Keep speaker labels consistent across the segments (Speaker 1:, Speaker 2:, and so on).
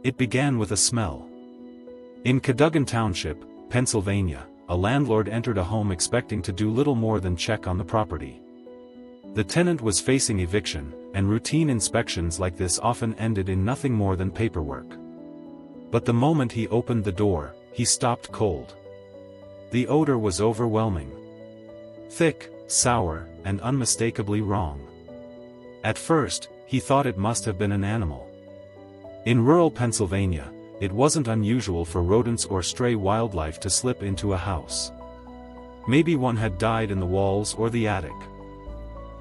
Speaker 1: It began with a smell. In Cadogan Township, Pennsylvania, a landlord entered a home expecting to do little more than check on the property. The tenant was facing eviction, and routine inspections like this often ended in nothing more than paperwork. But the moment he opened the door, he stopped cold. The odor was overwhelming. Thick, sour, and unmistakably wrong. At first, he thought it must have been an animal. In rural Pennsylvania, it wasn't unusual for rodents or stray wildlife to slip into a house. Maybe one had died in the walls or the attic.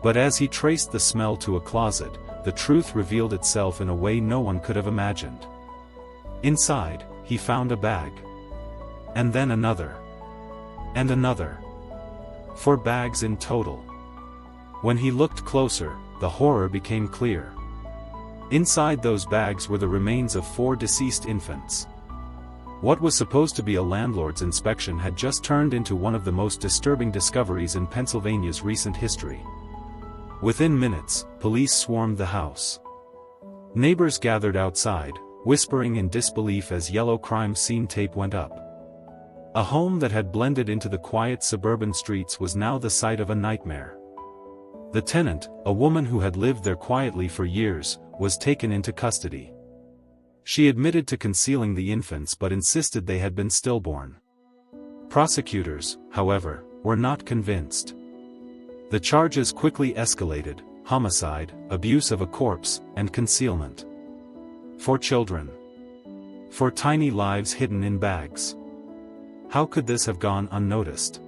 Speaker 1: But as he traced the smell to a closet, the truth revealed itself in a way no one could have imagined. Inside, he found a bag. And then another. And another. 4 bags in total. When he looked closer, the horror became clear. Inside those bags were the remains of 4 deceased infants. What was supposed to be a landlord's inspection had just turned into one of the most disturbing discoveries in Pennsylvania's recent history. Within minutes, police swarmed the house. Neighbors gathered outside, whispering in disbelief as yellow crime scene tape went up. A home that had blended into the quiet suburban streets was now the site of a nightmare. The tenant, a woman who had lived there quietly for years, was taken into custody. She admitted to concealing the infants but insisted they had been stillborn. Prosecutors, however, were not convinced. The charges quickly escalated: homicide, abuse of a corpse, and concealment. 4 children. 4 tiny lives hidden in bags. How could this have gone unnoticed?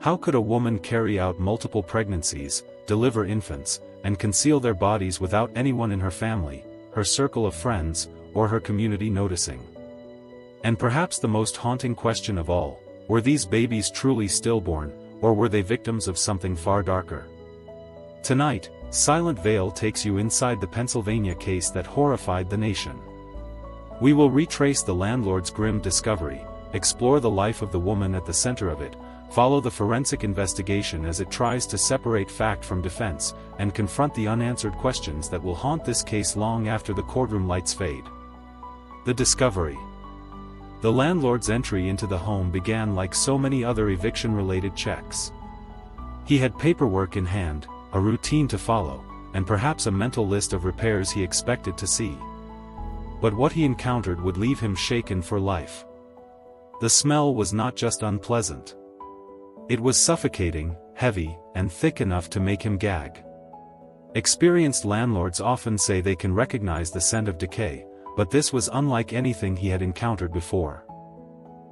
Speaker 1: How could a woman carry out multiple pregnancies, deliver infants, and conceal their bodies without anyone in her family, her circle of friends, or her community noticing? And perhaps the most haunting question of all, were these babies truly stillborn, or were they victims of something far darker? Tonight, Silent Veil takes you inside the Pennsylvania case that horrified the nation. We will retrace the landlord's grim discovery, explore the life of the woman at the center of it, follow the forensic investigation as it tries to separate fact from defense, and confront the unanswered questions that will haunt this case long after the courtroom lights fade. The discovery. The landlord's entry into the home began like so many other eviction-related checks. He had paperwork in hand, a routine to follow, and perhaps a mental list of repairs he expected to see. But what he encountered would leave him shaken for life. The smell was not just unpleasant. It was suffocating, heavy, and thick enough to make him gag. Experienced landlords often say they can recognize the scent of decay, but this was unlike anything he had encountered before.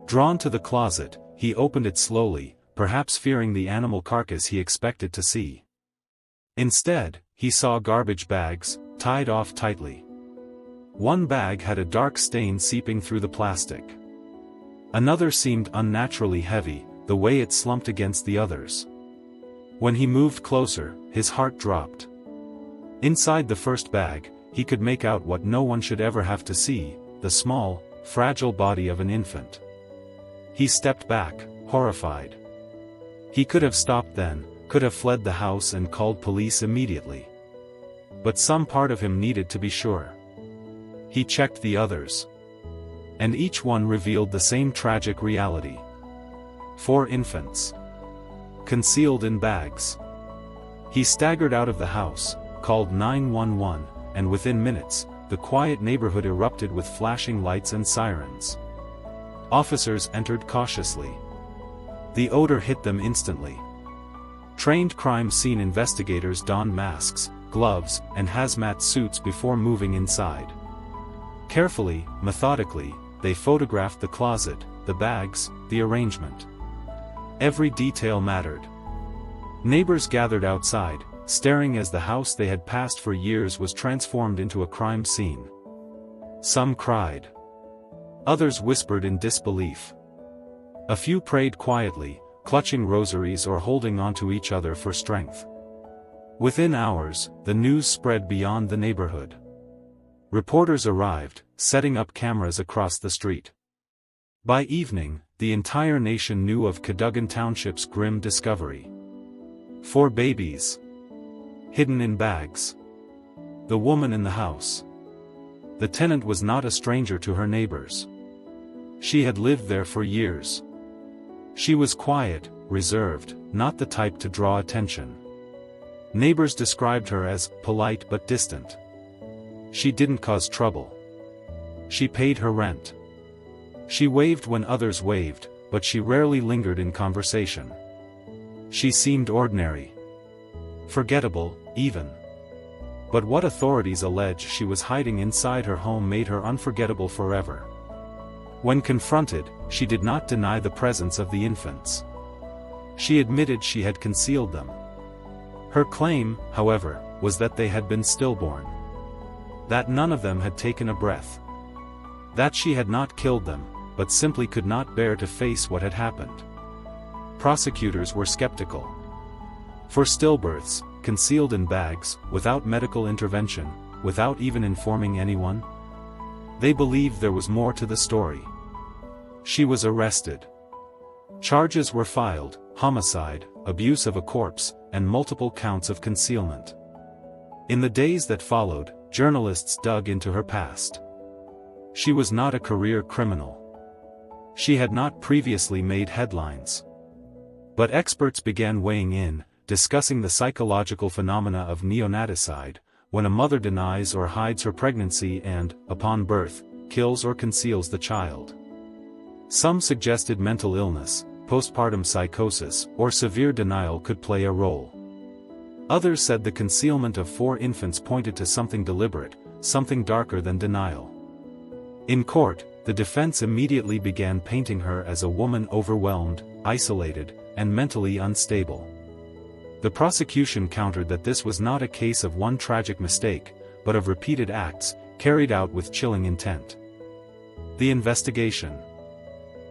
Speaker 1: Drawn to the closet, he opened it slowly, perhaps fearing the animal carcass he expected to see. Instead, he saw garbage bags, tied off tightly. One bag had a dark stain seeping through the plastic. Another seemed unnaturally heavy, the way it slumped against the others. When he moved closer, his heart dropped. Inside the first bag, he could make out what no one should ever have to see: the small, fragile body of an infant. He stepped back, horrified. He could have stopped then, could have fled the house and called police immediately. But some part of him needed to be sure. He checked the others. And each one revealed the same tragic reality. 4 infants. Concealed in bags. He staggered out of the house, called 911, and within minutes, the quiet neighborhood erupted with flashing lights and sirens. Officers entered cautiously. The odor hit them instantly. Trained crime scene investigators donned masks, gloves, and hazmat suits before moving inside. Carefully, methodically, they photographed the closet, the bags, the arrangement. Every detail mattered. Neighbors gathered outside, staring as the house they had passed for years was transformed into a crime scene. Some cried. Others whispered in disbelief. A few prayed quietly, clutching rosaries or holding onto each other for strength. Within hours, the news spread beyond the neighborhood. Reporters arrived, setting up cameras across the street. By evening, the entire nation knew of Cadogan Township's grim discovery. 4 babies. Hidden in bags. The woman in the house. The tenant was not a stranger to her neighbors. She had lived there for years. She was quiet, reserved, not the type to draw attention. Neighbors described her as polite but distant. She didn't cause trouble. She paid her rent. She waved when others waved, but she rarely lingered in conversation. She seemed ordinary. Forgettable, even. But what authorities allege she was hiding inside her home made her unforgettable forever. When confronted, she did not deny the presence of the infants. She admitted she had concealed them. Her claim, however, was that they had been stillborn. That none of them had taken a breath. That she had not killed them, but simply could not bear to face what had happened. Prosecutors were skeptical. For stillbirths, concealed in bags, without medical intervention, without even informing anyone? They believed there was more to the story. She was arrested. Charges were filed: homicide, abuse of a corpse, and multiple counts of concealment. In the days that followed, journalists dug into her past. She was not a career criminal. She had not previously made headlines. But experts began weighing in, discussing the psychological phenomena of neonaticide, when a mother denies or hides her pregnancy and, upon birth, kills or conceals the child. Some suggested mental illness, postpartum psychosis, or severe denial could play a role. Others said the concealment of 4 infants pointed to something deliberate, something darker than denial. In court, the defense immediately began painting her as a woman overwhelmed, isolated, and mentally unstable. The prosecution countered that this was not a case of one tragic mistake, but of repeated acts, carried out with chilling intent. The investigation.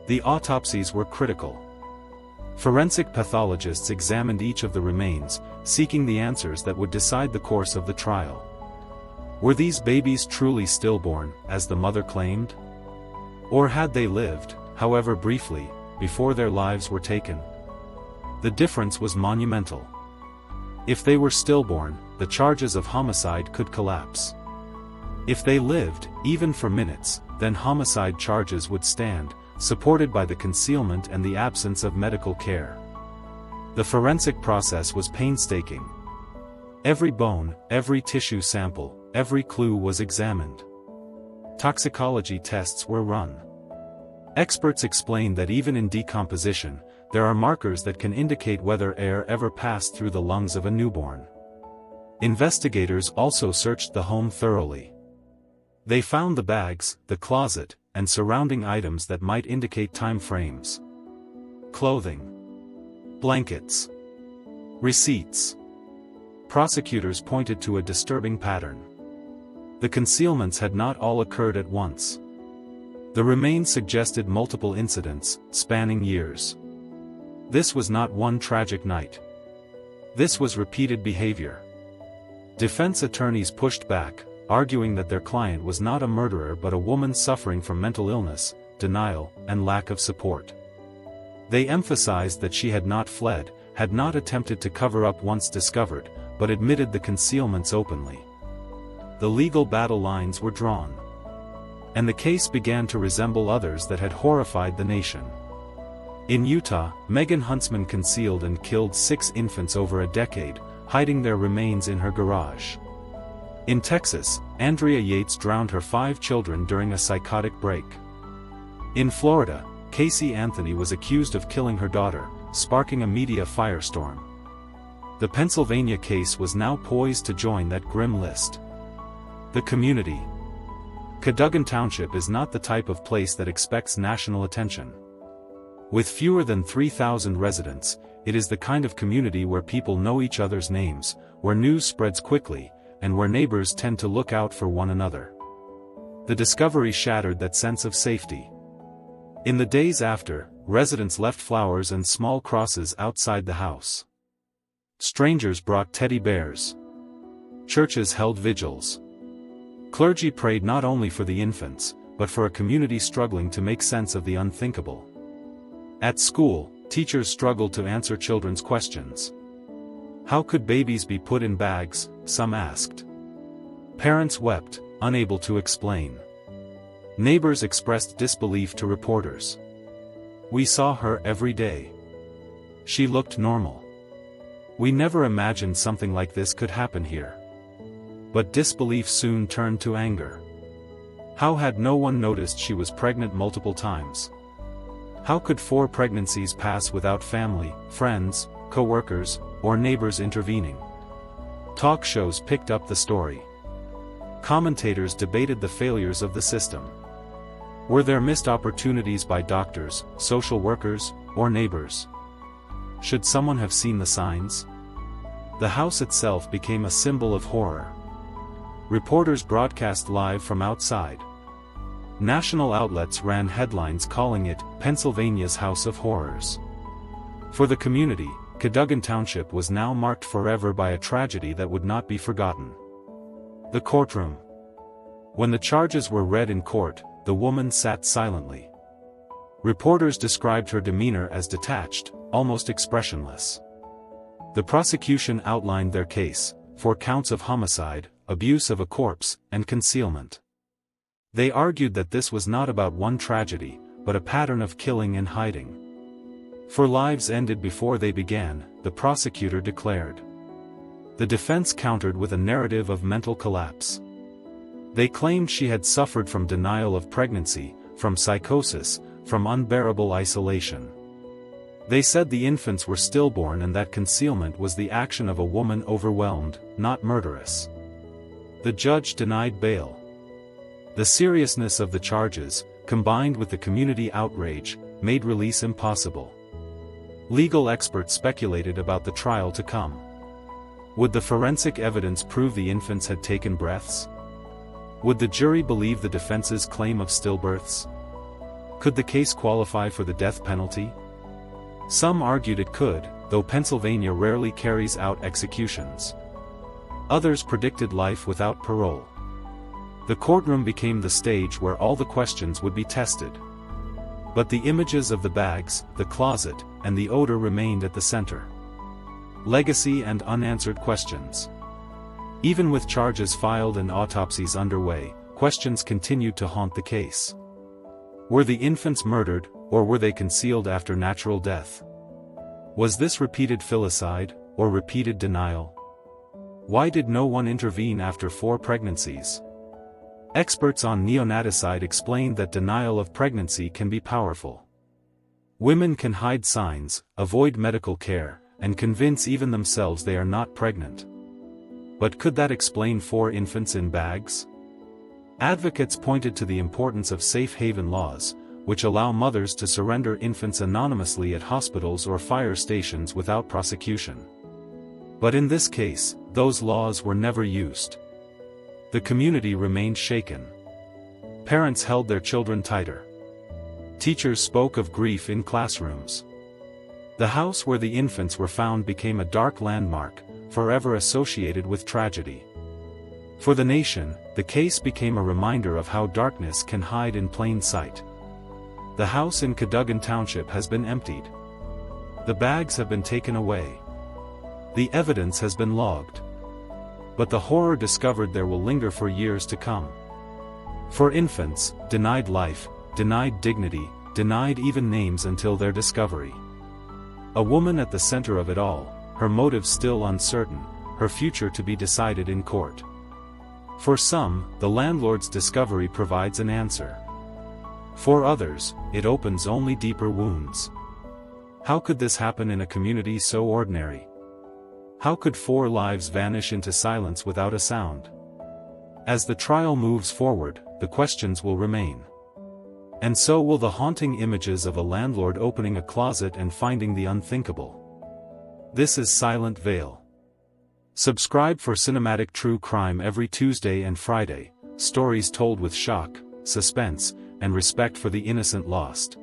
Speaker 1: The autopsies were critical. Forensic pathologists examined each of the remains, seeking the answers that would decide the course of the trial. Were these babies truly stillborn, as the mother claimed? Or had they lived, however briefly, before their lives were taken? The difference was monumental. If they were stillborn, the charges of homicide could collapse. If they lived, even for minutes, then homicide charges would stand, supported by the concealment and the absence of medical care. The forensic process was painstaking. Every bone, every tissue sample, every clue was examined. Toxicology tests were run. Experts explained that even in decomposition, there are markers that can indicate whether air ever passed through the lungs of a newborn. Investigators also searched the home thoroughly. They found the bags, the closet, and surrounding items that might indicate time frames. Clothing. Blankets. Receipts. Prosecutors pointed to a disturbing pattern. The concealments had not all occurred at once. The remains suggested multiple incidents, spanning years. This was not one tragic night. This was repeated behavior. Defense attorneys pushed back, arguing that their client was not a murderer but a woman suffering from mental illness, denial, and lack of support. They emphasized that she had not fled, had not attempted to cover up once discovered, but admitted the concealments openly. The legal battle lines were drawn. And the case began to resemble others that had horrified the nation. In Utah, Megan Huntsman concealed and killed 6 infants over a decade, hiding their remains in her garage. In Texas, Andrea Yates drowned her 5 children during a psychotic break. In Florida, Casey Anthony was accused of killing her daughter, sparking a media firestorm. The Pennsylvania case was now poised to join that grim list. The community. Cadogan Township is not the type of place that expects national attention. With fewer than 3,000 residents, it is the kind of community where people know each other's names, where news spreads quickly, and where neighbors tend to look out for one another. The discovery shattered that sense of safety. In the days after, residents left flowers and small crosses outside the house. Strangers brought teddy bears. Churches held vigils. Clergy prayed not only for the infants, but for a community struggling to make sense of the unthinkable. At school, teachers struggled to answer children's questions. How could babies be put in bags, some asked. Parents wept, unable to explain. Neighbors expressed disbelief to reporters. "We saw her every day. She looked normal. We never imagined something like this could happen here." But disbelief soon turned to anger. How had no one noticed she was pregnant multiple times? How could 4 pregnancies pass without family, friends, co-workers, or neighbors intervening? Talk shows picked up the story. Commentators debated the failures of the system. Were there missed opportunities by doctors, social workers, or neighbors? Should someone have seen the signs? The house itself became a symbol of horror. Reporters broadcast live from outside. National outlets ran headlines calling it Pennsylvania's House of Horrors. For the community, Cadogan Township was now marked forever by a tragedy that would not be forgotten. The courtroom. When the charges were read in court, the woman sat silently. Reporters described her demeanor as detached, almost expressionless. The prosecution outlined their case, 4 counts of homicide, abuse of a corpse, and concealment. They argued that this was not about one tragedy, but a pattern of killing and hiding. 4 lives ended before they began, the prosecutor declared. The defense countered with a narrative of mental collapse. They claimed she had suffered from denial of pregnancy, from psychosis, from unbearable isolation. They said the infants were stillborn and that concealment was the action of a woman overwhelmed, not murderous. The judge denied bail. The seriousness of the charges, combined with the community outrage, made release impossible. Legal experts speculated about the trial to come. Would the forensic evidence prove the infants had taken breaths? Would the jury believe the defense's claim of stillbirths? Could the case qualify for the death penalty? Some argued it could, though Pennsylvania rarely carries out executions. Others predicted life without parole. The courtroom became the stage where all the questions would be tested. But the images of the bags, the closet, and the odor remained at the center. Legacy and unanswered questions. Even with charges filed and autopsies underway, questions continued to haunt the case. Were the infants murdered, or were they concealed after natural death? Was this repeated filicide, or repeated denial? Why did no one intervene after 4 pregnancies? Experts on neonaticide explained that denial of pregnancy can be powerful. Women can hide signs, avoid medical care, and convince even themselves they are not pregnant. But could that explain 4 infants in bags? Advocates pointed to the importance of safe haven laws, which allow mothers to surrender infants anonymously at hospitals or fire stations without prosecution. But in this case, those laws were never used. The community remained shaken. Parents held their children tighter. Teachers spoke of grief in classrooms. The house where the infants were found became a dark landmark, forever associated with tragedy. For the nation, the case became a reminder of how darkness can hide in plain sight. The house in Cadogan Township has been emptied. The bags have been taken away. The evidence has been logged. But the horror discovered there will linger for years to come. For infants, denied life, denied dignity, denied even names until their discovery. A woman at the center of it all, her motives still uncertain, her future to be decided in court. For some, the landlord's discovery provides an answer. For others, it opens only deeper wounds. How could this happen in a community so ordinary? How could 4 lives vanish into silence without a sound? As the trial moves forward, the questions will remain. And so will the haunting images of a landlord opening a closet and finding the unthinkable. This is Silent Veil. Subscribe for cinematic true crime every Tuesday and Friday, stories told with shock, suspense, and respect for the innocent lost.